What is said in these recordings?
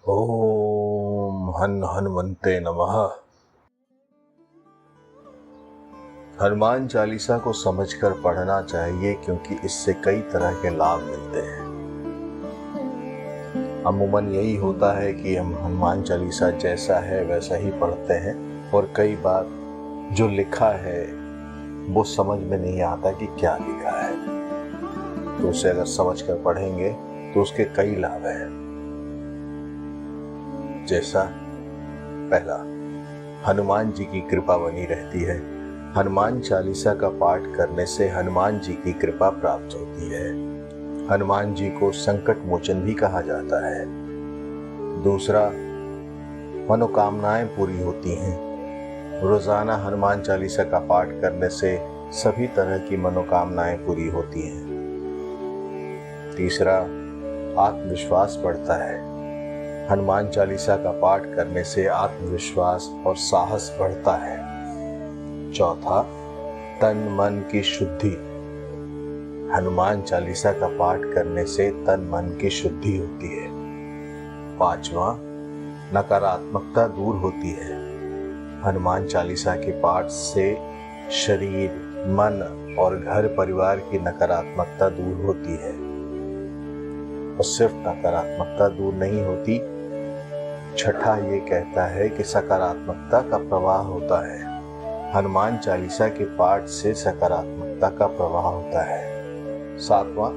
ओम हनुमन्ते नमः। हनुमान चालीसा को समझकर पढ़ना चाहिए क्योंकि इससे कई तरह के लाभ मिलते हैं। अमूमन यही होता है कि हम हनुमान चालीसा जैसा है वैसा ही पढ़ते हैं और कई बार जो लिखा है वो समझ में नहीं आता कि क्या लिखा है। तो उसे अगर समझकर पढ़ेंगे तो उसके कई लाभ हैं। जैसा पहला, हनुमान जी की कृपा बनी रहती है। हनुमान चालीसा का पाठ करने से हनुमान जी की कृपा प्राप्त होती है। हनुमान जी को संकट मोचन भी कहा जाता है। दूसरा, मनोकामनाएं पूरी होती हैं। रोजाना हनुमान चालीसा का पाठ करने से सभी तरह की मनोकामनाएं पूरी होती हैं। तीसरा, आत्मविश्वास बढ़ता है। हनुमान चालीसा का पाठ करने से आत्मविश्वास और साहस बढ़ता है। चौथा, तन मन की शुद्धि। हनुमान चालीसा का पाठ करने से तन मन की शुद्धि होती है। पांचवा, नकारात्मकता दूर होती है। हनुमान चालीसा के पाठ से शरीर, मन और घर परिवार की नकारात्मकता दूर होती है। और सिर्फ नकारात्मकता दूर नहीं होती, छठा ये कहता है कि सकारात्मकता का प्रवाह होता है। हनुमान चालीसा के पाठ से सकारात्मकता का प्रवाह होता है। सातवां,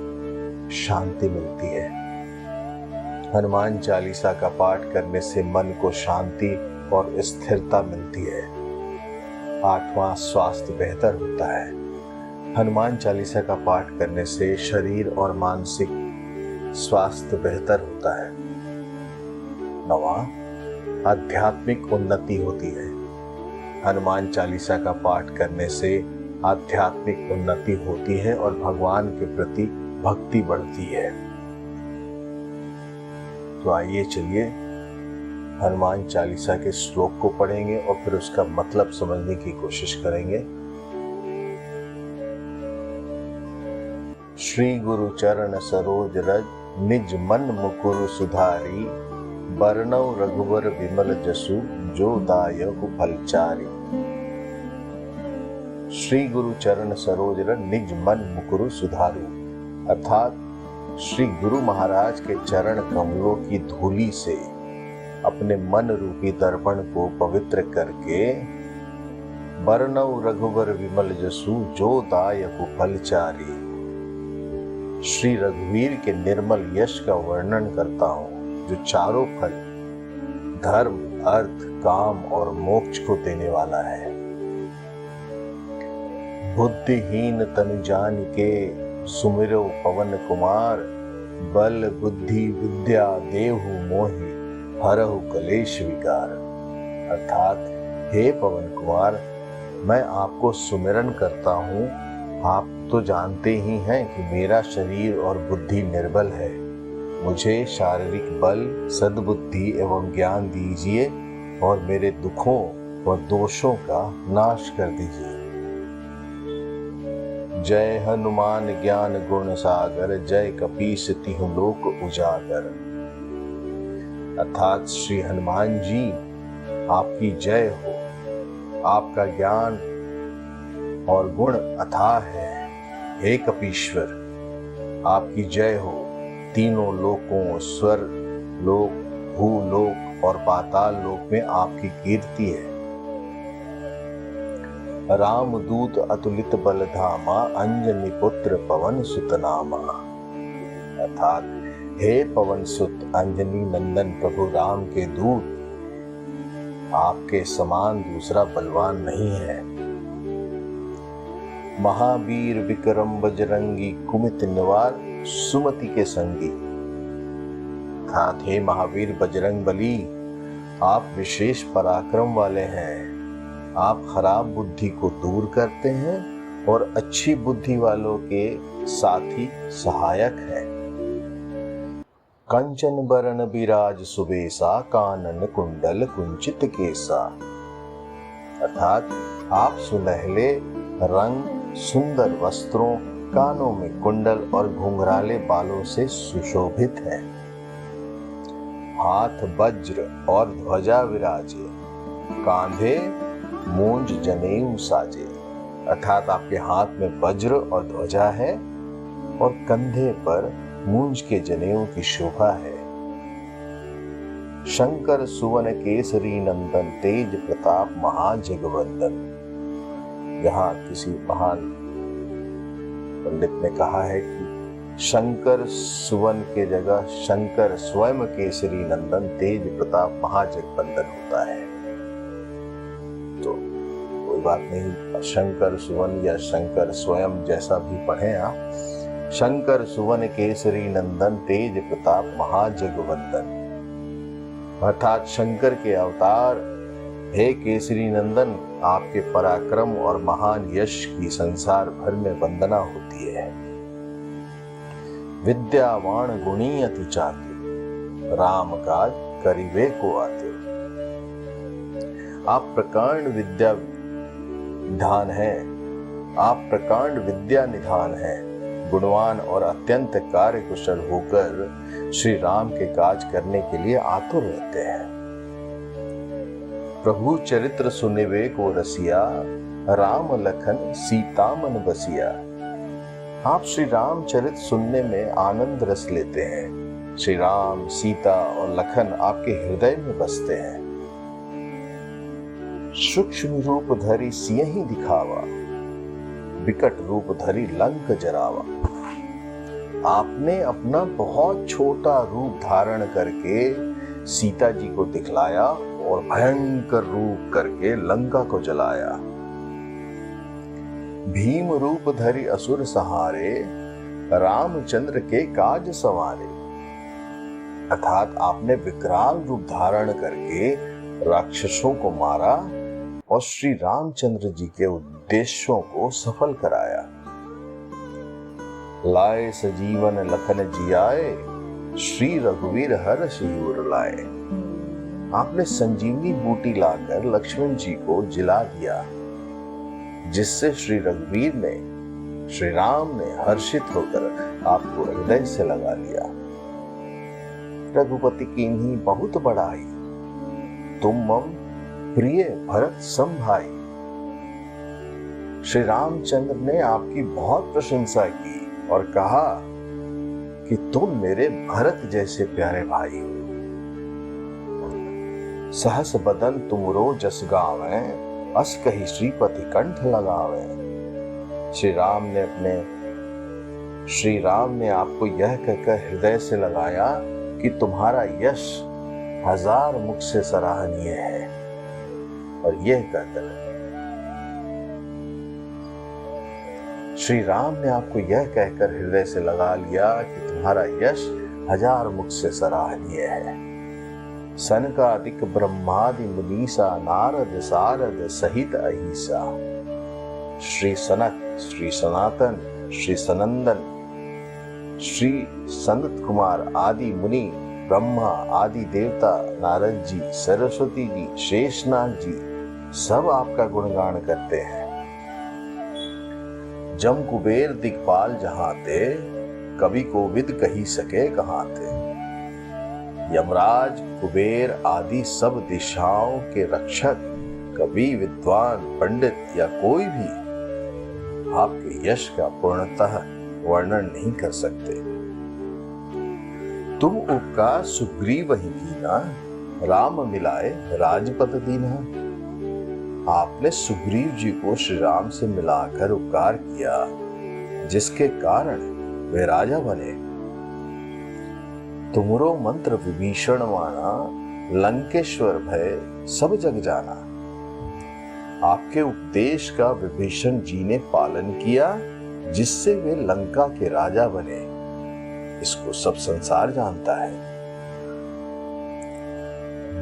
शांति मिलती है। हनुमान चालीसा का पाठ करने से मन को शांति और स्थिरता मिलती है। आठवां, स्वास्थ्य बेहतर होता है। हनुमान चालीसा का पाठ करने से शरीर और मानसिक स्वास्थ्य बेहतर होता है। नवां, आध्यात्मिक उन्नति होती है। हनुमान चालीसा का पाठ करने से आध्यात्मिक उन्नति होती है और भगवान के प्रति भक्ति बढ़ती है। तो आइए चलिए हनुमान चालीसा के श्लोक को पढ़ेंगे और फिर उसका मतलब समझने की कोशिश करेंगे। श्री गुरु चरण सरोज रज निज मन मुकुरु सुधारी, बरनौ रघुवर विमल जसु जो दायकु फलचारी। श्री गुरु चरण सरोज रज निज मन मुकुरु सुधारू, अर्थात श्री गुरु महाराज के चरण कमलों की धूली से अपने मन रूपी दर्पण को पवित्र करके, बरनौ रघुवर विमल जसु जो दायकु फलचारी, श्री रघुवीर के निर्मल यश का वर्णन करता हूँ जो चारों फल धर्म, अर्थ, काम और मोक्ष को देने वाला है। बुद्धिहीन तनु जान के सुमिरो पवन कुमार, बल बुद्धि विद्या देहु मोहि हरहु कलेश विकार। अर्थात हे पवन कुमार, मैं आपको सुमिरन करता हूँ। आप तो जानते ही हैं कि मेरा शरीर और बुद्धि निर्बल है। मुझे शारीरिक बल, सद्बुद्धि एवं ज्ञान दीजिए और मेरे दुखों और दोषों का नाश कर दीजिए। जय हनुमान ज्ञान गुण सागर, जय कपीस तिहुँ लोक उजागर। अर्थात श्री हनुमान जी, आपकी जय हो। आपका ज्ञान और गुण अथाह है। हे कपीश्वर, आपकी जय हो। तीनों लोकों, स्वर लोक, भूलोक और पाताल लोक में आपकी कीर्ति है। रामदूत अतुलित बल धामा, अंजनी पुत्र पवन सुत नामा। अर्थात हे पवन सुत अंजनी नंदन प्रभु राम के दूत, आपके समान दूसरा बलवान नहीं है। महावीर विक्रम बजरंगी, कुमित निवार सुमति के संगी। अर्थात हे महावीर बजरंग बली, आप विशेष पराक्रम वाले हैं। आप खराब बुद्धि को दूर करते हैं और अच्छी बुद्धि वालों के साथी सहायक हैं। कंचन बरन बिराज सुबेसा, कानन कुंडल कुंचित केसा। अर्थात आप सुनहले रंग, सुंदर वस्त्रों, कानों में कुंडल और घुंघराले बालों से सुशोभित है। हाथ वज्र और ध्वजा विराजे, कांधे मूंज जनेऊ साजे। अर्थात आपके हाथ में वज्र और ध्वजा है और कंधे पर मूंज के जनेऊ की शोभा है। शंकर सुवन केसरी नंदन, तेज प्रताप महाजगवंदन। यहाँ किसी महान पंडित ने कहा है कि शंकर सुवन के जगह शंकर स्वयं केसरी नंदन, तेज प्रताप महाजगवंदन होता है। तो कोई बात नहीं, शंकर सुवन या शंकर स्वयं जैसा भी पढ़े आप। शंकर सुवन केसरी नंदन, तेज प्रताप महाजगवंदन। अर्थात शंकर के अवतार हे केसरी नंदन, आपके पराक्रम और महान यश की संसार भर में वंदना होती है। विद्यावान गुणी अति चातुर, राम काज करिबे को आते। आप प्रकांड विद्या निधान है, आप प्रकांड विद्या निधान है। गुणवान और अत्यंत कार्य कुशल होकर श्री राम के काज करने के लिए आतुर रहते हैं। प्रभु चरित्र सुनिवे को रसिया, राम लखन सीता मन बसिया। आप श्री राम चरित्र सुनने में आनंद रस लेते हैं। श्री राम, सीता और लखन आपके हृदय में बसते हैं। सूक्ष्म रूप धरि सियहि दिखावा, विकट रूप धरि लंक जरावा। आपने अपना बहुत छोटा रूप धारण करके सीता जी को दिखलाया और भयंकर रूप करके लंका को जलाया। भीम रूप धरि असुर सहारे, रामचंद्र के काज सवारे। अर्थात आपने विकराल रूप धारण करके राक्षसों को मारा और श्री रामचंद्र जी के उद्देश्यों को सफल कराया। लाए सजीवन लखन जियाए, श्री रघुवीर हर्ष उर लाए। आपने संजीवनी बूटी लाकर लक्ष्मण जी को जिला दिया, जिससे श्री रघुवीर ने, श्री राम ने हर्षित होकर आपको हृदय से लगा लिया। रघुपति कीन्ही बहुत बड़ाई, तुम मम प्रिय भरत सम भाई। श्री रामचंद्र ने आपकी बहुत प्रशंसा की और कहा कि तुम मेरे भरत जैसे प्यारे भाई हो। सहस बदन तुमरो जस गावे, अस कही श्रीपति कंठ लगावे। श्री राम ने आपको यह कहकर हृदय से लगाया कि तुम्हारा यश 1000 मुख से सराहनीय है। और यह कहकर श्री राम ने आपको यह कहकर हृदय से लगा लिया कि तुम्हारा यश 1000 मुख से सराहनीय है। सनकादिक ब्रह्मादि मुनीसा, नारद सारद सहित अहिसा। श्री सनक, श्री सनातन, श्री सनंदन, श्री सनत कुमार आदि मुनि, ब्रह्मा आदि देवता, नारद जी, सरस्वती जी, शेषनाग जी सब आपका गुणगान करते हैं। जम कुबेर दिक्पाल जहां ते, कवि कोविद कही सके कहां थे। यमराज, कुबेर आदि सब दिशाओं के रक्षक, कवि, विद्वान, पंडित या कोई भी आपके यश का पूर्णतः वर्णन नहीं कर सकते। तुम उपकार सुग्रीव ही कीना, राम मिलाए राजपद दीना। आपने सुग्रीव जी को श्री राम से मिलाकर उपकार किया, जिसके कारण वे राजा बने। तुमरो मंत्र विभीषण माना, लंकेश्वर भय सब जग जाना। आपके उपदेश का विभीषण जी ने पालन किया, जिससे वे लंका के राजा बने। इसको सब संसार जानता है।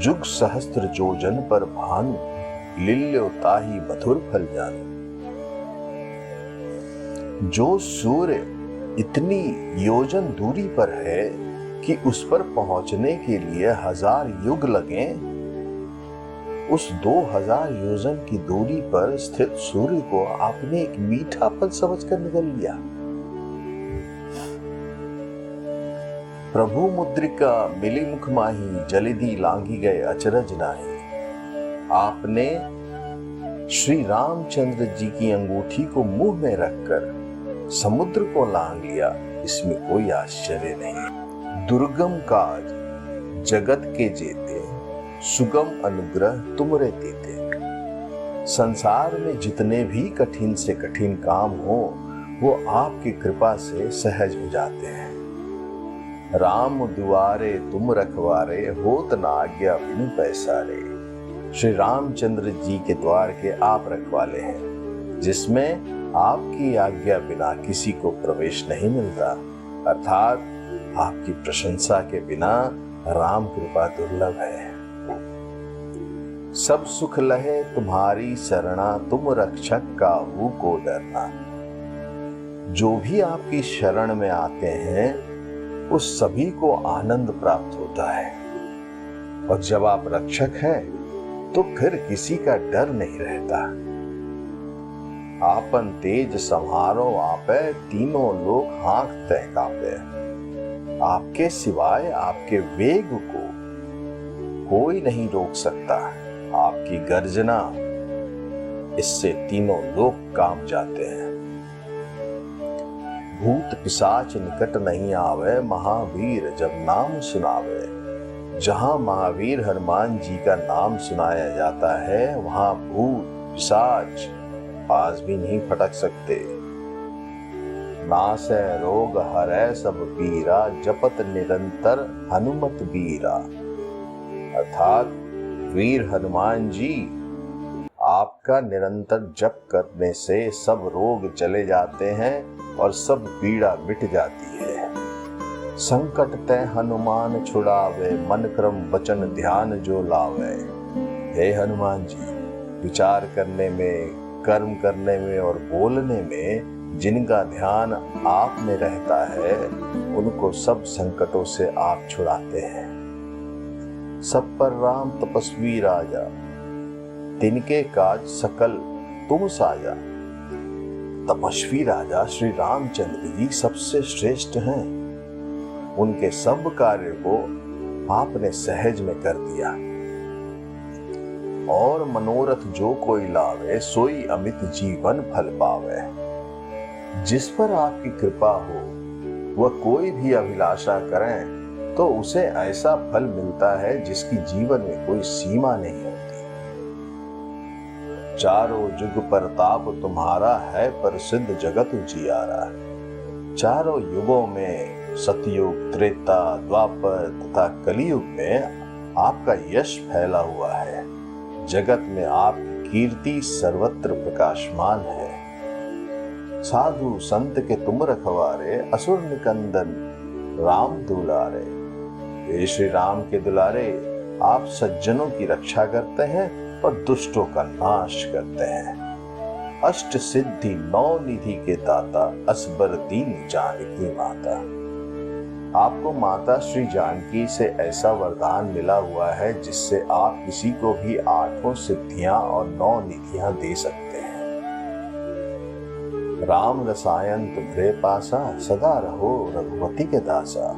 जुग सहस्त्र जोजन पर भानु, लिल्यो ताहि मधुर फल जानु। जो सूर्य इतनी योजन दूरी पर है कि उस पर पहुंचने के लिए 1000 युग लगे, उस 2000 योजन की दूरी पर स्थित सूर्य को आपने एक मीठा फल समझकर निगल लिया। प्रभु मुद्रिका मिली मुख माही, जलिधि लांघी गए अचरज नाही। आपने श्री रामचंद्र जी की अंगूठी को मुंह में रखकर समुद्र को लांघ लिया, इसमें कोई आश्चर्य नहीं। दुर्गम काज जगत के जेते, सुगम अनुग्रह तुमरे देते। संसार में जितने भी कठिन से कठिन काम हो वो आपकी कृपा से सहज हो जाते हैं। राम दुआरे तुम रखवारे, होत न आज्ञा बिनु पैसारे। श्री रामचंद्र जी के द्वार के आप रखवाले हैं, जिसमें आपकी आज्ञा बिना किसी को प्रवेश नहीं मिलता, अर्थात आपकी प्रशंसा के बिना राम कृपा दुर्लभ है। सब सुख लहे तुम्हारी शरणा, तुम रक्षक काहू को डरना। जो भी आपकी शरण में आते हैं उस सभी को आनंद प्राप्त होता है, और जब आप रक्षक हैं तो फिर किसी का डर नहीं रहता। आपन तेज संहारो आपे, तीनों लोग हाँकते कांपे। आपके सिवाय आपके वेग को कोई नहीं रोक सकता। आपकी गर्जना, इससे तीनों लोग कांप जाते हैं। भूत पिशाच निकट नहीं आवे, महावीर जब नाम सुनावे। जहां महावीर हनुमान जी का नाम सुनाया जाता है, वहां भूत पिशाच पास भी नहीं फटक सकते। नासै रोग हरै सब पीरा, जपत निरंतर हनुमत बीरा। अर्थात वीर हनुमान जी, आपका निरंतर जप करने से सब रोग चले जाते हैं और सब पीड़ा मिट जाती है। संकट तय हनुमान छुड़ावे, मन क्रम वचन ध्यान जो लावे। हे हनुमान जी, विचार करने में, कर्म करने में और बोलने में जिनका ध्यान आप में रहता है, उनको सब संकटों से आप छुड़ाते हैं। सब पर राम तपस्वी राजा, तिनके काज सकल तुम साजा। तपस्वी राजा श्री रामचंद्र जी सबसे श्रेष्ठ हैं। उनके सब कार्य को आपने सहज में कर दिया। और मनोरथ जो कोई लावे, सोई अमित जीवन फल पावे। जिस पर आपकी कृपा हो वह कोई भी अभिलाषा करें तो उसे ऐसा फल मिलता है जिसकी जीवन में कोई सीमा नहीं होती। चारों जुग प्रताप तुम्हारा है, प्रसिद्ध जगत उजियारा। चारों युगों में, सतयुग, त्रेता, द्वापर तथा कलियुग में आपका यश फैला हुआ है। जगत में आपकी कीर्ति सर्वत्र प्रकाशमान है। साधु संत के तुम रखवारे, असुर निकंदन राम दुलारे। हे श्री राम के दुलारे, आप सज्जनों की रक्षा करते हैं और दुष्टों का नाश करते हैं। अष्ट सिद्धि नौ निधि के दाता, असबर दीन जानकी माता। आपको माता श्री जानकी से ऐसा वरदान मिला हुआ है जिससे आप किसी को भी 8 सिद्धियां और 9 निधियां दे सकते हैं। राम रसायन तुम्हारे पासा, सदा रहो रघुपति के दासा।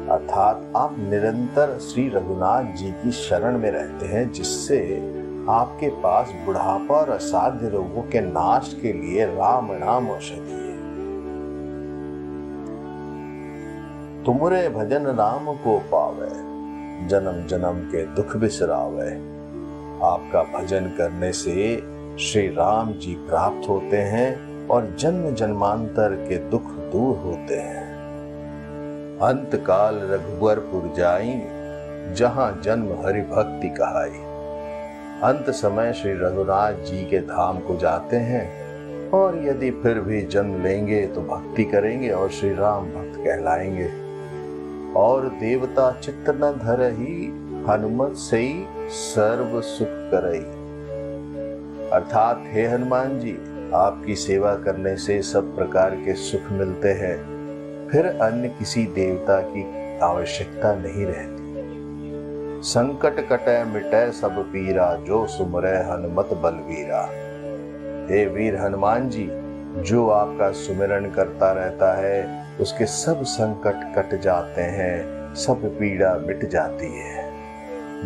अर्थात आप निरंतर श्री रघुनाथ जी की शरण में रहते हैं, जिससे आपके पास बुढ़ापा और असाध्य रोगों के नाश के लिए राम नाम औषधि है। तुमरे भजन राम को पावे, जन्म जन्म के दुख बिसरावे। आपका भजन करने से श्री राम जी प्राप्त होते हैं और जन्म जन्मांतर के दुख दूर होते हैं। अंत काल रघुवरपुर जाई, जहां जन्म हरि भक्ति कहाई। अंत समय श्री रघुनाथ जी के धाम को जाते हैं, और यदि फिर भी जन्म लेंगे तो भक्ति करेंगे और श्री राम भक्त कहलाएंगे। और देवता चित्त न धरही, हनुमत से सर्व सुख करई। अर्थात हे हनुमान जी, आपकी सेवा करने से सब प्रकार के सुख मिलते हैं, फिर अन्य किसी देवता की आवश्यकता नहीं रहती। संकट कटै मिटै सब पीरा, जो सुमरै हनुमत बलवीरा। हे वीर हनुमान जी, जो आपका सुमिरन करता रहता है उसके सब संकट कट जाते हैं, सब पीड़ा मिट जाती है।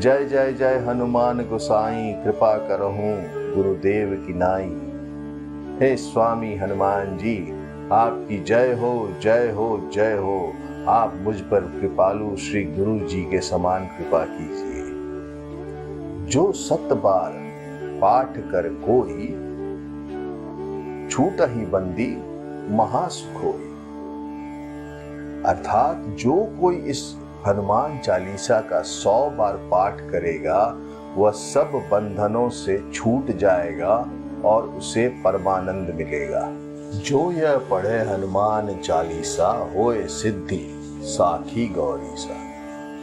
जय जय जय हनुमान गोसाई, कृपा करहूं गुरुदेव की नाई। हे स्वामी हनुमान जी, आपकी जय हो जय हो जय हो। आप मुझ पर कृपालु श्री गुरु जी के समान कृपा कीजिए। जो 7 बार पाठ कर कोई, छूट ही बंदी महासुख होई। अर्थात जो कोई इस हनुमान चालीसा का 100 बार पाठ करेगा, वह सब बंधनों से छूट जाएगा और उसे परमानंद मिलेगा। जो यह पढ़े हनुमान चालीसा, होए सिद्धि साखी गौरी सा।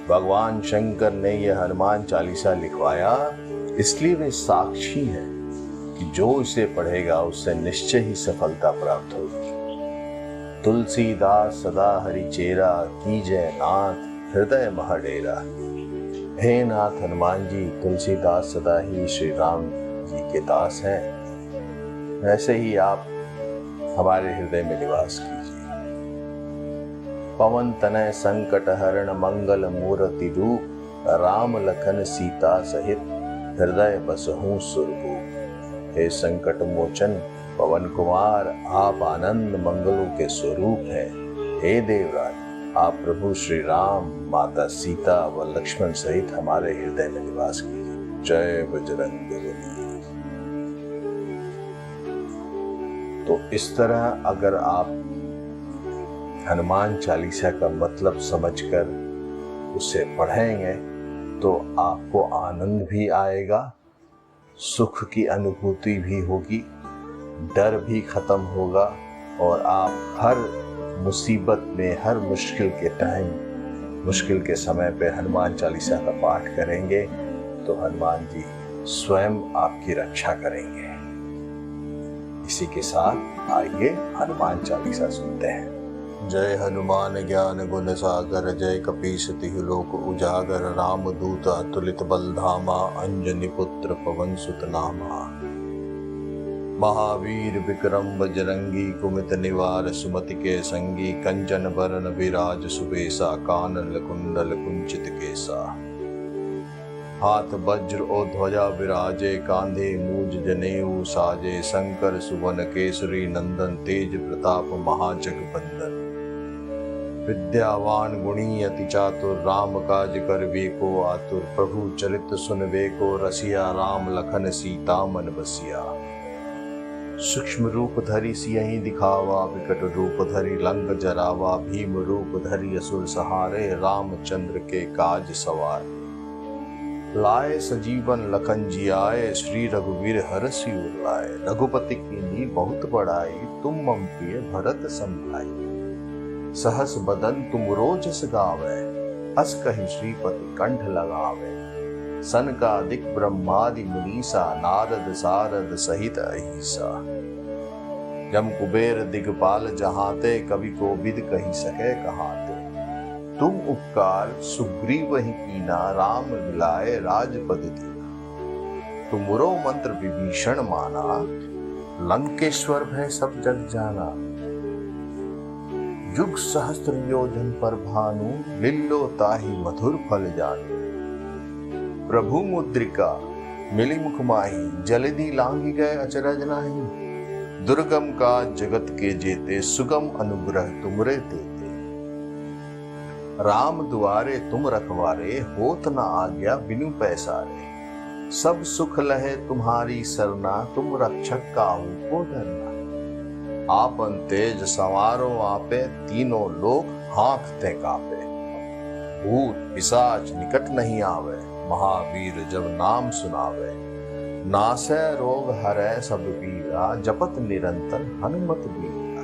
भगवान शंकर ने यह हनुमान चालीसा लिखवाया, इसलिए वे साक्षी हैं कि जो इसे पढ़ेगा उससे निश्चय ही सफलता प्राप्त होगी। तुलसीदास सदा हरि चेरा, कीजय नाथ हृदय महडेरा। हे नाथ हनुमान जी, तुलसीदास सदा ही श्री राम जी के दास हैं, ऐसे ही आप हमारे हृदय में निवास कीजिए। पवन तनय संकट हरण, मंगल मूर्ति रूप, राम लखन सीता सहित हृदय बसहूं सुरभूप। हे संकट मोचन पवन कुमार, आप आनंद मंगलों के स्वरूप हैं। हे देवराज, आप प्रभु श्री राम, माता सीता व लक्ष्मण सहित हमारे हृदय में निवास कीजिए। जय बजरंगबली। तो इस तरह अगर आप हनुमान चालीसा का मतलब समझकर उसे पढ़ेंगे तो आपको आनंद भी आएगा, सुख की अनुभूति भी होगी, डर भी खत्म होगा और आप हर मुसीबत में, हर मुश्किल के टाइम, मुश्किल के समय पे हनुमान चालीसा का पाठ करेंगे तो हनुमान जी स्वयं आपकी रक्षा करेंगे। इसी के साथ आइए हनुमान चालीसा सुनते हैं। जय हनुमान ज्ञान गुण सागर, जय कपीस तिहु लोक उजागर, राम दूत अतुलित बल धामा, अंजनी पुत्र पवन सुत नामा। महावीर विक्रम बजरंगी, कुमित निवार सुमति के संगी, कंचन बरन विराज सुबेसा, कानन कुंडल कुंचित केसा। हाथ वज्र और ध्वजा विराजे, कांधे मूज जनेऊ साजे, शंकर सुवन केसरी नंदन, तेज प्रताप महाजगबंदन। विद्यावान गुणी अति चातुर, राम काज करबे को आतुर, प्रभु चरित सुनबे को रसिया, राम लखन सीता मन बसिया। सूक्ष्म रूप धरि सियहि दिखावा, विकट रूप धरि लंक जरावा, भीम रूप धरि असुर सहारे, रामचंद्र के काज सवार। लाए सजीवन लखन जियाए, श्री रघुवीर हरषि उर लाए, रघुपति कीन्ही बहुत बड़ाई, तुम मम प्रिय भरत सम भाई। सहस बदन तुम रोजस गावे, हस कहि श्रीपति कंठ लगावे। सनकादिक ब्रह्मादि मुनीसा, नारद सारद सहित अहिसा। जम कुबेर दिगपाल जहाते, कवि कोविद कहि सके कहाते। तुम उपकार सुग्रीव ही कीना, राम मिलाए राजपद दीना। तुमरो मंत्र विभीषण माना, लंकेश्वर भय सब जग जाना। युग सहस्त्र योजन पर भानु, लिल्लो ताहि मधुर फल जानू। प्रभु मुद्रिका मिली मुख माही, जलधि लांघि गए अचरज नाही। दुर्गम का जगत के जेते, सुगम अनुग्रह तुमरे देते। राम दुआरे तुम रखवारे, होत न आज्ञा बिनु पैसारे। सब सुख लहे तुम्हारी सरना, तुम रक्षक काहू को डरना। आपन तेज संवारो आपे, तीनों लोक हाँकते कापे। भूत पिशाच निकट नहीं आवे, महावीर जब नाम सुनावे। नासै रोग हरै सब पीरा, जपत निरंतर हनुमत बीरा।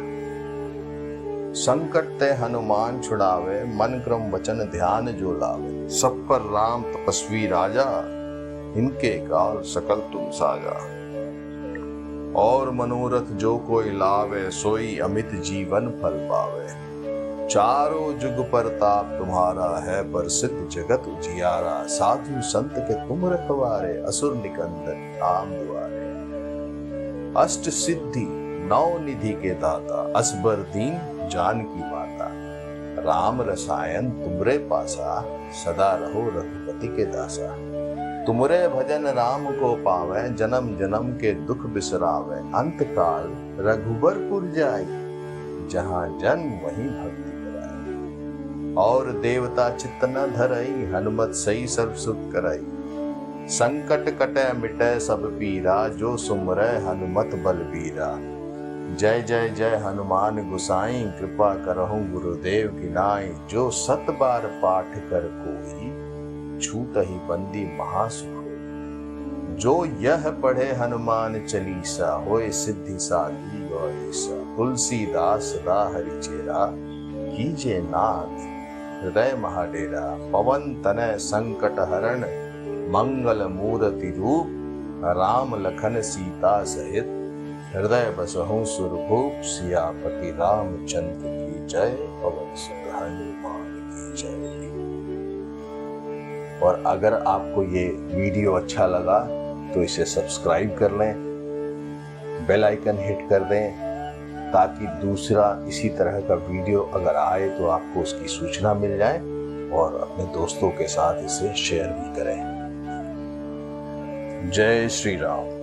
संकट ते हनुमान छुड़ावे, मन क्रम वचन ध्यान जो लावे। सब पर राम तपस्वी राजा, इनके काल सकल तुम साजा। और मनोरथ जो कोई लावे, सोई अमित जीवन फल पावे। चारों जुग परताप तुम्हारा है, प्रसिद्ध जगत उजियारा। साधु संत के तुम रखवारे, असुर निकंदन राम दुआरे। अष्ट सिद्धि नौ निधि के दाता, असबर दीन जानकी माता। राम रसायन तुमरे पासा, सदा रहो रघुपति के दासा। तुमरे भजन राम को पावे, जन्म जन्म के दुख बिसरावे। अंत काल रघुबरपुर जाई, जहाँ जन्म वहीं भक्ति कराई। और देवता चित्त न धरई, हनुमत सही सर्व सुख करई। संकट कटे मिटे सब पीरा, जो सुमरै हनुमत बलबीरा। जय जय जय हनुमान गुसाई, कृपा करहु गुरुदेव की नाई। जो 7 बार पाठ कर कोई, छूटहि बंदी महासुख होई। जो यह पढ़े हनुमान चालीसा, होए सिद्धि साधी गौरीसा। तुलसीदास सदा हरिचेरा, कीजे नाथ हृदय महाडेरा। पवन तनय संकट हरण, मंगल मूर्ति रूप। राम लखन सीता सहित, हृदय बसहु सुरभूप। सियापति रामचंद्र की जय, पवन सुत हनुमान की जय। और अगर आपको ये वीडियो अच्छा लगा तो इसे सब्सक्राइब कर लें, बेल आइकन हिट कर दें, ताकि दूसरा इसी तरह का वीडियो अगर आए तो आपको उसकी सूचना मिल जाए। और अपने दोस्तों के साथ इसे शेयर भी करें। जय श्री राम।